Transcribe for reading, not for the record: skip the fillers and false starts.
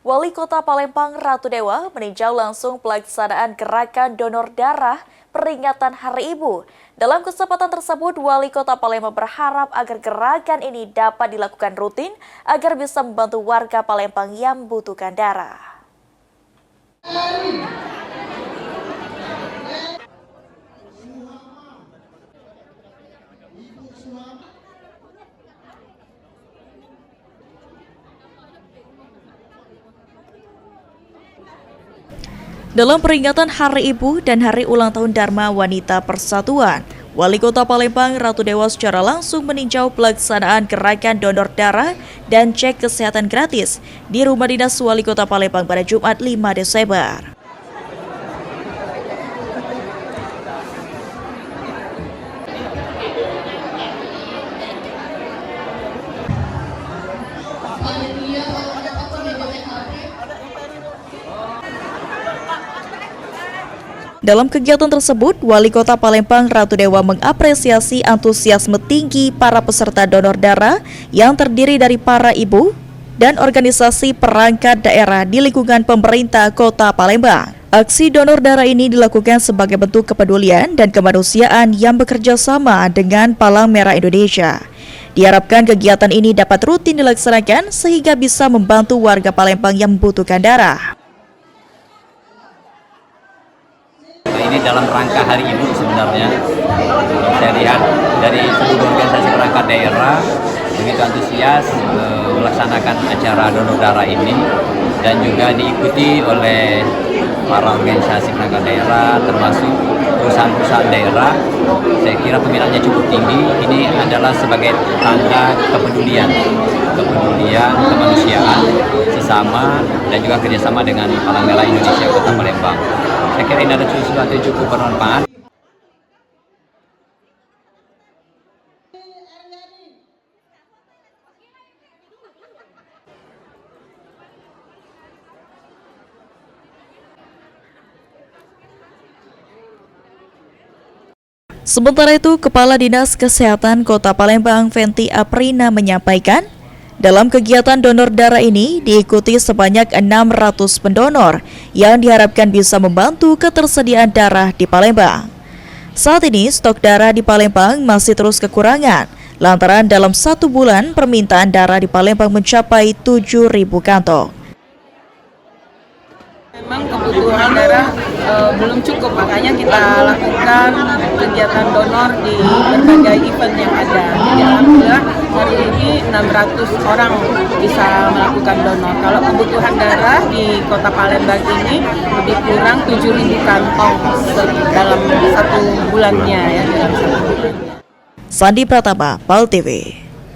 Wali Kota Palembang Ratu Dewa meninjau langsung pelaksanaan gerakan donor darah peringatan Hari Ibu. Dalam kesempatan tersebut, Wali Kota Palembang berharap agar gerakan ini dapat dilakukan rutin agar bisa membantu warga Palembang yang membutuhkan darah. Dalam peringatan Hari Ibu dan Hari Ulang Tahun Dharma Wanita Persatuan, Wali Kota Palembang Ratu Dewa secara langsung meninjau pelaksanaan gerakan donor darah dan cek kesehatan gratis di Rumah Dinas Wali Kota Palembang pada Jumat 5 Desember. Dalam kegiatan tersebut, Wali Kota Palembang Ratu Dewa mengapresiasi antusiasme tinggi para peserta donor darah yang terdiri dari para ibu dan organisasi perangkat daerah di lingkungan pemerintah Kota Palembang. Aksi donor darah ini dilakukan sebagai bentuk kepedulian dan kemanusiaan yang bekerja sama dengan Palang Merah Indonesia. Diharapkan kegiatan ini dapat rutin dilaksanakan sehingga bisa membantu warga Palembang yang membutuhkan darah. Ini dalam rangka Hari Ibu sebenarnya. Saya lihat dari seluruh organisasi perangkat daerah begitu antusias melaksanakan acara donor darah ini dan juga diikuti oleh para organisasi perangkat daerah termasuk perusahaan-perusahaan daerah. Saya kira peminatnya cukup tinggi. Ini adalah sebagai tanda kepedulian kemanusiaan sesama dan juga kerjasama dengan Palang Merah Indonesia Kota Palembang. Saya kira ini ada sesuatu yang cukup bermanfaat. Sementara itu, Kepala Dinas Kesehatan Kota Palembang Fenty Aprina menyampaikan, dalam kegiatan donor darah ini diikuti sebanyak 600 pendonor yang diharapkan bisa membantu ketersediaan darah di Palembang. Saat ini stok darah di Palembang masih terus kekurangan, lantaran dalam 1 bulan permintaan darah di Palembang mencapai 7.000 kantong. Memang kebutuhan darah belum cukup, makanya kita lakukan kegiatan donor di berbagai event yang ada. Jadi alhamdulillah hari ini 600 orang bisa melakukan donor. Kalau kebutuhan darah di Kota Palembang ini lebih kurang 7.000 kantong dalam 1 bulannya ya. Dalam 1 bulan. Sandi Pratama, PAL TV.